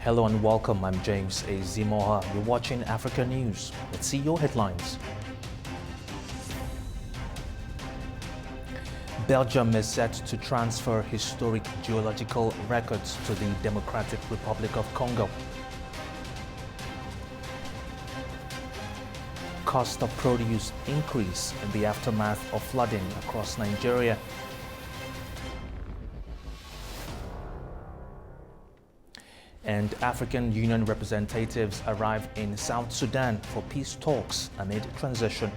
Hello and welcome. I'm James Azimoha. You're watching Africa News. Let's see your headlines. Belgium is set to transfer historic geological records to the Democratic Republic of Congo. Cost of produce increase in the aftermath of flooding across Nigeria. And African Union representatives arrive in South Sudan for peace talks amid transition.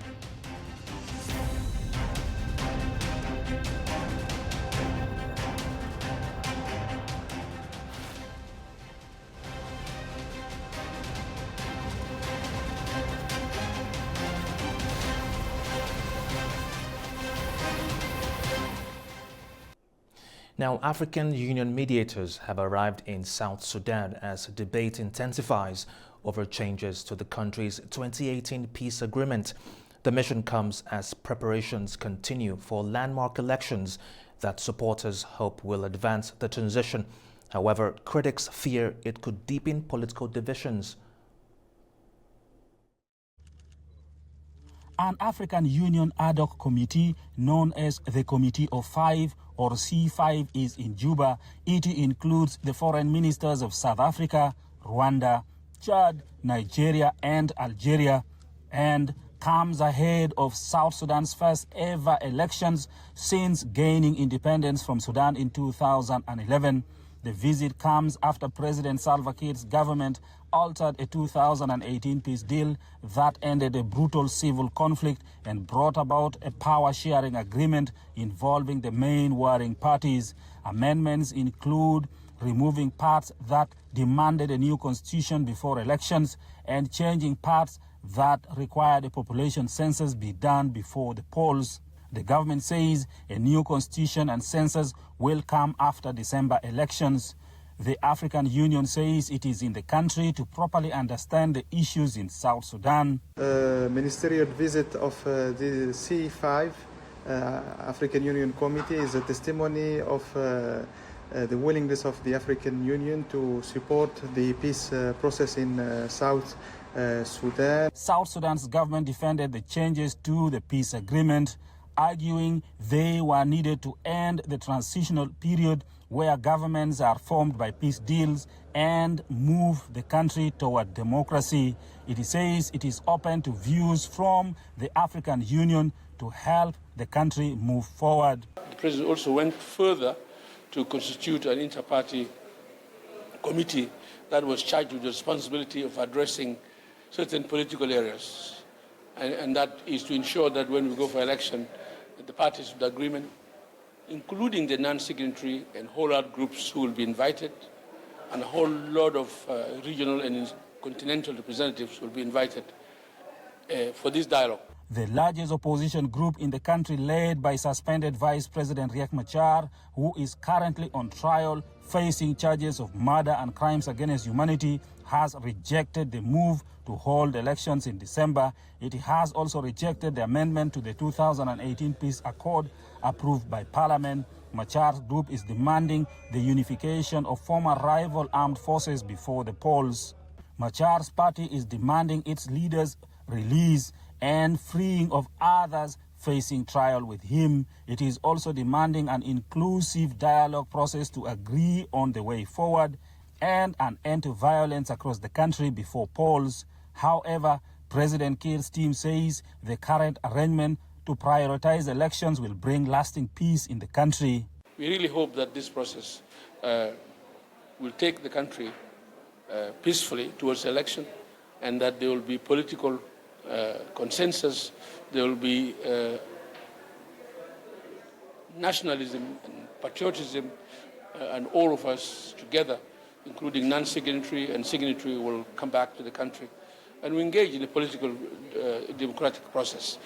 Now, African Union mediators have arrived in South Sudan as debate intensifies over changes to the country's 2018 peace agreement. The mission comes as preparations continue for landmark elections that supporters hope will advance the transition. However, critics fear it could deepen political divisions. An African Union ad hoc committee known as the Committee of Five or C5 is in Juba. It includes the foreign ministers of South Africa, Rwanda, Chad, Nigeria and Algeria, and comes ahead of South Sudan's first ever elections since gaining independence from Sudan in 2011. The visit comes after President Salva Kiir's government altered a 2018 peace deal that ended a brutal civil conflict and brought about a power-sharing agreement involving the main warring parties. Amendments include removing parts that demanded a new constitution before elections and changing parts that required a population census be done before the polls. The government says a new constitution and census will come after December elections. The African Union says it is in the country to properly understand the issues in South Sudan. Ministerial visit of the C5 African Union Committee is a testimony of the willingness of the African Union to support the peace process in South Sudan. South Sudan's government defended the changes to the peace agreement, arguing they were needed to end the transitional period where governments are formed by peace deals and move the country toward democracy. It says it is open to views from the African Union to help the country move forward. The President also went further to constitute an inter-party committee that was charged with the responsibility of addressing certain political areas. And that is to ensure that when we go for election, the parties to the agreement, including the non-signatory and whole-out groups who will be invited, and a whole lot of regional and continental representatives will be invited for this dialogue. The largest opposition group in the country, led by suspended Vice President Riek Machar, who is currently on trial facing charges of murder and crimes against humanity, has rejected the move to hold elections in December. It has also rejected the amendment to the 2018 peace accord approved by Parliament. Machar's group is demanding the unification of former rival armed forces before the polls. Machar's party is demanding its leaders' release and freeing of others facing trial with him. It is also demanding an inclusive dialogue process to agree on the way forward and an end to violence across the country before polls. However, President Kiir's team says the current arrangement to prioritize elections will bring lasting peace in the country. We really hope that this process will take the country peacefully towards election, and that there will be political consensus, there will be nationalism and patriotism, and all of us together, including non-signatory and signatory, will come back to the country and we engage in a political democratic process.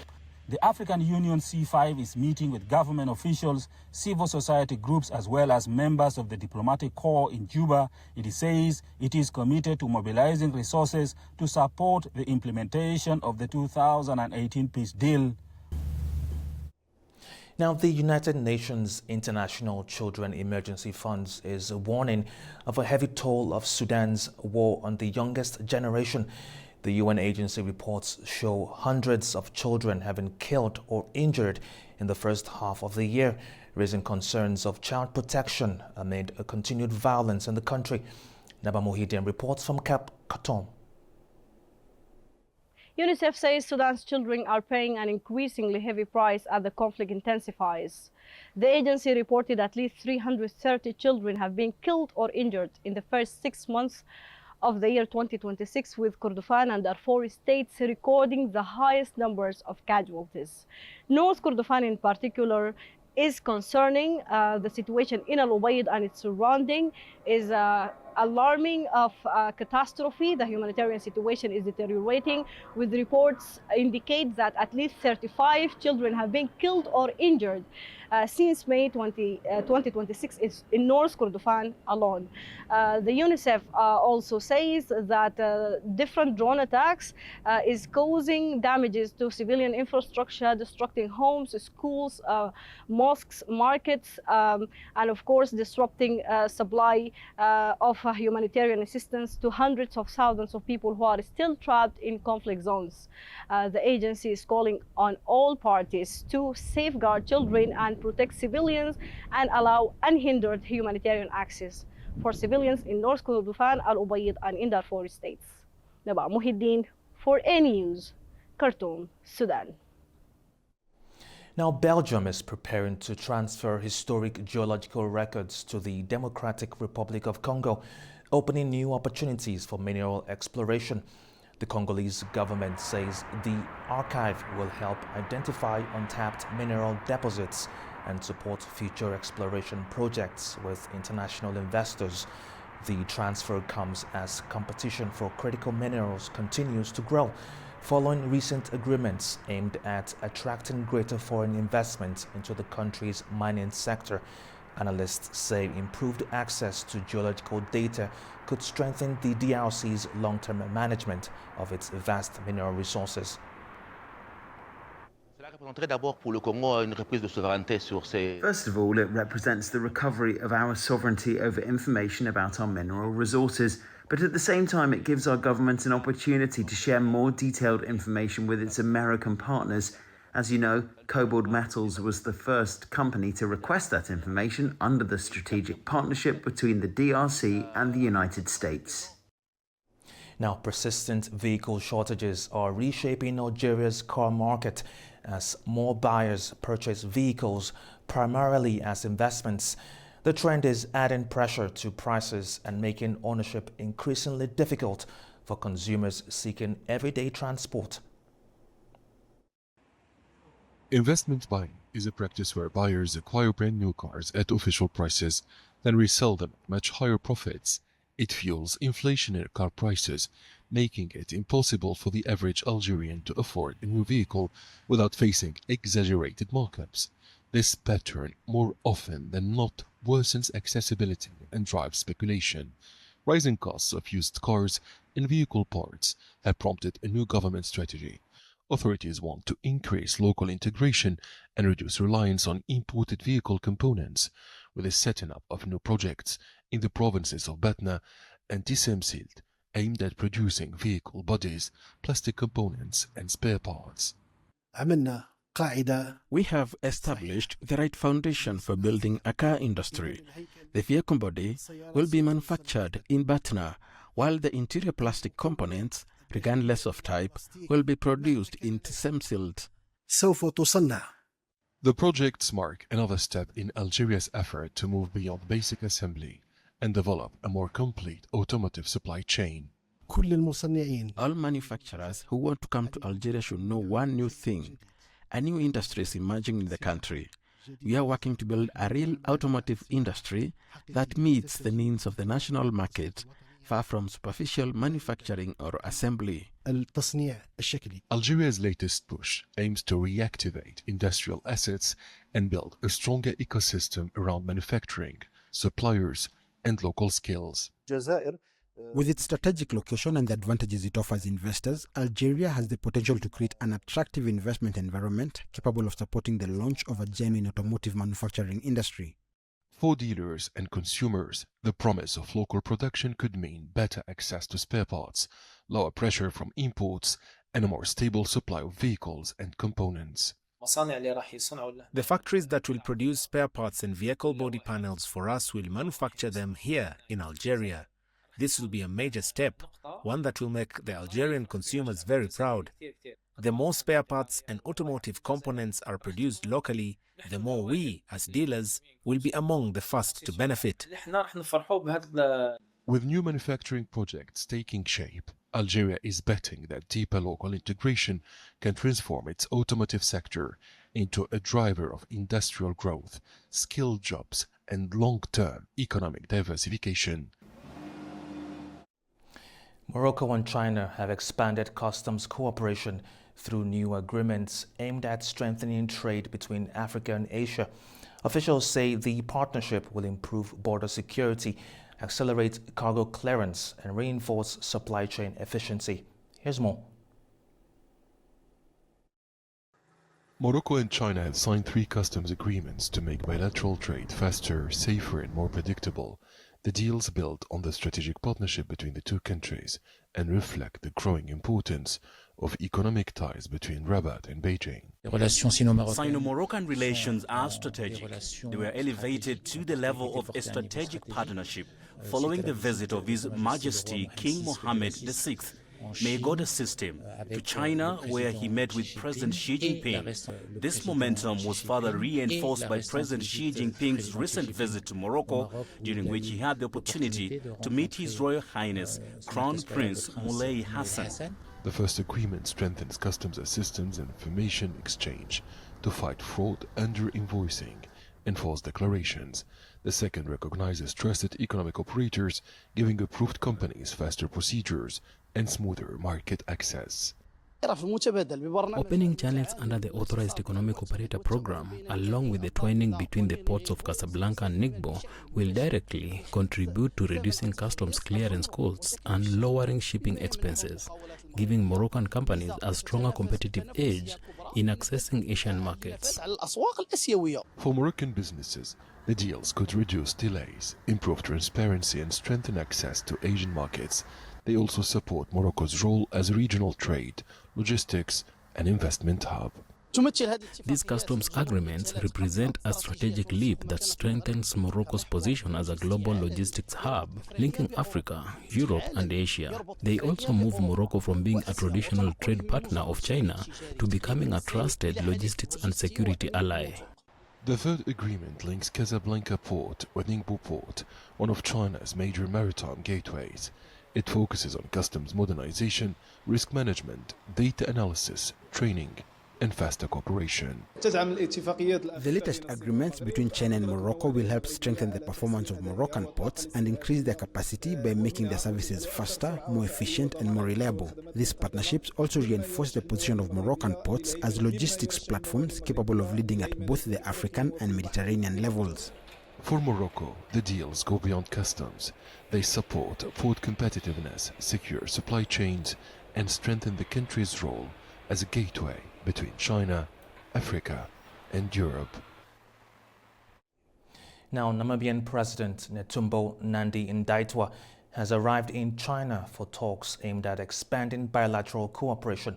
The African Union C5 is meeting with government officials, civil society groups, as well as members of the diplomatic corps in Juba. It says it is committed to mobilizing resources to support the implementation of the 2018 peace deal. Now, the United Nations International Children Emergency Fund is warning of a heavy toll of Sudan's war on the youngest generation. The UN agency reports show hundreds of children have been killed or injured in the first half of the year, raising concerns of child protection amid a continued violence in the country. Naba Mohideen reports from Khartoum. UNICEF says Sudan's children are paying an increasingly heavy price as the conflict intensifies. The agency reported at least 330 children have been killed or injured in the first 6 months of the year 2026, with Kordofan and Darfur states recording the highest numbers of casualties. North Kordofan in particular is concerning. The situation in Al Ubaid and its surrounding is alarming of catastrophe. The humanitarian situation is deteriorating, with reports indicate that at least 35 children have been killed or injured since May 2026 in North Kordofan alone. The UNICEF also says that different drone attacks is causing damages to civilian infrastructure, destructing homes, schools, mosques, markets, and of course disrupting supply of humanitarian assistance to hundreds of thousands of people who are still trapped in conflict zones. The agency is calling on all parties to safeguard children and protect civilians and allow unhindered humanitarian access for civilians in North Kordofan, Al Ubaid, and in Darfur states. Naba Mohideen for A News, Khartoum, Sudan. Now, Belgium is preparing to transfer historic geological records to the Democratic Republic of Congo, opening new opportunities for mineral exploration. The Congolese government says the archive will help identify untapped mineral deposits and support future exploration projects with international investors. The transfer comes as competition for critical minerals continues to grow, following recent agreements aimed at attracting greater foreign investment into the country's mining sector. Analysts say improved access to geological data could strengthen the DRC's long-term management of its vast mineral resources. First of all, it represents the recovery of our sovereignty over information about our mineral resources. But at the same time, it gives our government an opportunity to share more detailed information with its American partners. As you know, Cobalt Metals was the first company to request that information under the strategic partnership between the DRC and the United States. Now, persistent vehicle shortages are reshaping Algeria's car market as more buyers purchase vehicles primarily as investments. The trend is adding pressure to prices and making ownership increasingly difficult for consumers seeking everyday transport. Investment buying is a practice where buyers acquire brand new cars at official prices, then resell them at much higher profits. It fuels inflation in car prices, making it impossible for the average Algerian to afford a new vehicle without facing exaggerated markups. This pattern, more often than not, worsens accessibility and drives speculation. Rising costs of used cars and vehicle parts have prompted a new government strategy. Authorities want to increase local integration and reduce reliance on imported vehicle components, with the setting up of new projects in the provinces of Batna and Tisemsilt, aimed at producing vehicle bodies, plastic components, and spare parts. We have established the right foundation for building a car industry. The vehicle body will be manufactured in Batna, while the interior plastic components, regardless of type, will be produced in Tisemsilt. The projects mark another step in Algeria's effort to move beyond basic assembly and develop a more complete automotive supply chain. All manufacturers who want to come to Algeria should know one new thing. A new industry is emerging in the country. We are working to build a real automotive industry that meets the needs of the national market, far from superficial manufacturing or assembly. Algeria's latest push aims to reactivate industrial assets and build a stronger ecosystem around manufacturing, suppliers, and local skills. With its strategic location and the advantages it offers investors, Algeria has the potential to create an attractive investment environment capable of supporting the launch of a genuine automotive manufacturing industry. For dealers and consumers, the promise of local production could mean better access to spare parts, lower pressure from imports, and a more stable supply of vehicles and components. The factories that will produce spare parts and vehicle body panels for us will manufacture them here in Algeria. This will be a major step, one that will make the Algerian consumers very proud. The more spare parts and automotive components are produced locally, the more we, as dealers, will be among the first to benefit. With new manufacturing projects taking shape, Algeria is betting that deeper local integration can transform its automotive sector into a driver of industrial growth, skilled jobs, and long-term economic diversification. Morocco and China have expanded customs cooperation through new agreements aimed at strengthening trade between Africa and Asia. Officials say the partnership will improve border security, accelerate cargo clearance, and reinforce supply chain efficiency. Here's more. Morocco and China have signed 3 customs agreements to make bilateral trade faster, safer, and more predictable. The deals build on the strategic partnership between the two countries and reflect the growing importance of economic ties between Rabat and Beijing. Sino-Moroccan relations are strategic. They were elevated to the level of a strategic partnership following the visit of His Majesty King Mohammed VI, may God assist him, to China, where he met with President Xi Jinping. This momentum was further reinforced by President Xi Jinping's recent visit to Morocco, during which he had the opportunity to meet His Royal Highness Crown Prince Moulay Hassan. The first agreement strengthens customs assistance and information exchange to fight fraud, under-invoicing, and false declarations. The second recognizes trusted economic operators, giving approved companies faster procedures and smoother market access. Opening channels under the Authorized Economic Operator Program, along with the twinning between the ports of Casablanca and Nigbo, will directly contribute to reducing customs clearance costs and lowering shipping expenses, giving Moroccan companies a stronger competitive edge in accessing Asian markets. For Moroccan businesses, the deals could reduce delays, improve transparency, and strengthen access to Asian markets. They also support Morocco's role as a regional trade, logistics, and investment hub. These customs agreements represent a strategic leap that strengthens Morocco's position as a global logistics hub, linking Africa, Europe, and Asia. They also move Morocco from being a traditional trade partner of China to becoming a trusted logistics and security ally. The third agreement links Casablanca Port with Ningbo Port, one of China's major maritime gateways. It focuses on customs modernization, risk management, data analysis, training, and faster cooperation. The latest agreements between China and Morocco will help strengthen the performance of Moroccan ports and increase their capacity by making their services faster, more efficient, and more reliable. These partnerships also reinforce the position of Moroccan ports as logistics platforms capable of leading at both the African and Mediterranean levels. For Morocco, the deals go beyond customs. They support port competitiveness, secure supply chains, and strengthen the country's role as a gateway between China, Africa, and Europe. Now, Namibian President Netumbo Nandi-Ndaitwah has arrived in China for talks aimed at expanding bilateral cooperation.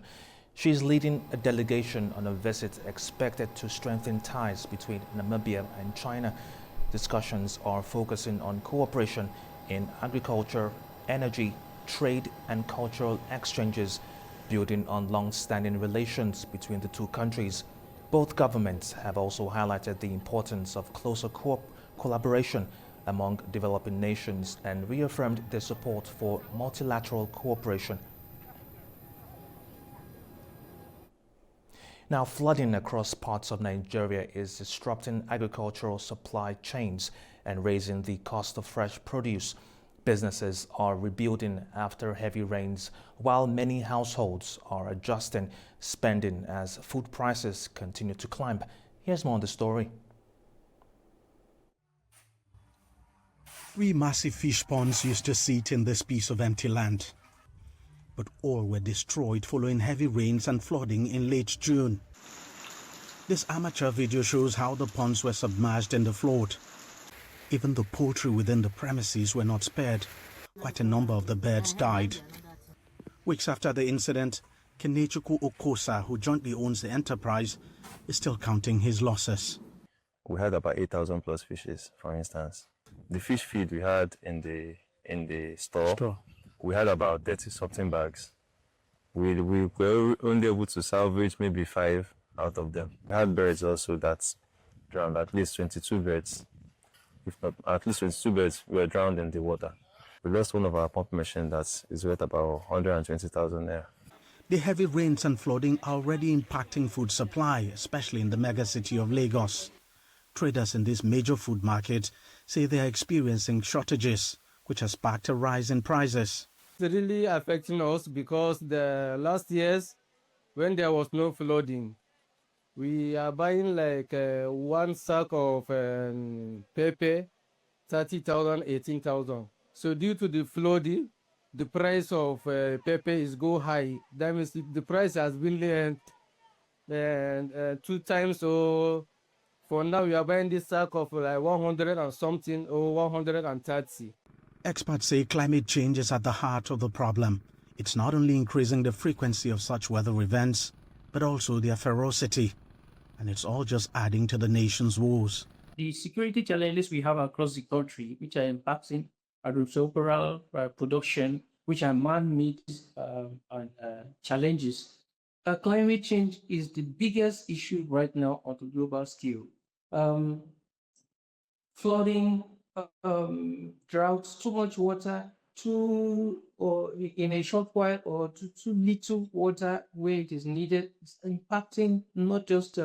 She is leading a delegation on a visit expected to strengthen ties between Namibia and China. Discussions are focusing on cooperation in agriculture, energy, trade, and cultural exchanges, building on long-standing relations between the two countries. Both governments have also highlighted the importance of closer collaboration among developing nations and reaffirmed their support for multilateral cooperation. Now, flooding across parts of Nigeria is disrupting agricultural supply chains and raising the cost of fresh produce. Businesses are rebuilding after heavy rains, while many households are adjusting spending as food prices continue to climb. Here's more on the story. 3 massive fish ponds used to sit in this piece of empty land, but all were destroyed following heavy rains and flooding in late June. This amateur video shows how the ponds were submerged in the flood. Even the poultry within the premises were not spared. Quite a number of the birds died. Weeks after the incident, Kenechukwu Okosa, who jointly owns the enterprise, is still counting his losses. We had about 8,000 plus fishes, for instance. The fish feed we had in the store, we had about 30-something bags. We were only able to salvage maybe 5 out of them. We had birds also that drowned, at least 22 birds. If not, at least 22 birds were drowned in the water. We lost one of our pump machines that is worth about 120,000 naira. The heavy rains and flooding are already impacting food supply, especially in the megacity of Lagos. Traders in this major food market say they are experiencing shortages, which has sparked a rise in prices. It's really affecting us because the last years, when there was no flooding, we are buying like 1 sack of pepper, 30,000, 18,000. So due to the flooding, the price of pepper is go high. That means the price has been 2 times. So for now, we are buying this sack of like 100 and something or 130. Experts say climate change is at the heart of the problem. It's not only increasing the frequency of such weather events, but also their ferocity. And it's all just adding to the nation's woes. The security challenges we have across the country, which are impacting agricultural production, which are man-made challenges. Climate change is the biggest issue right now on the global scale. Flooding, droughts, too much water, or in a short while, or too little water where it is needed. It's impacting not just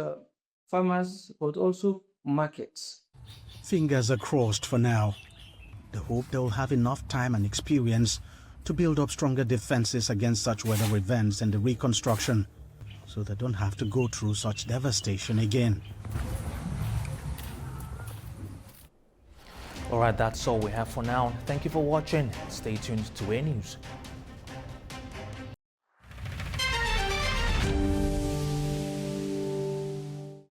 farmers, but also markets. Fingers are crossed for now. They hope they will have enough time and experience to build up stronger defenses against such weather events and the reconstruction, so they don't have to go through such devastation again. All right, that's all we have for now. Thank you for watching. Stay tuned to A News.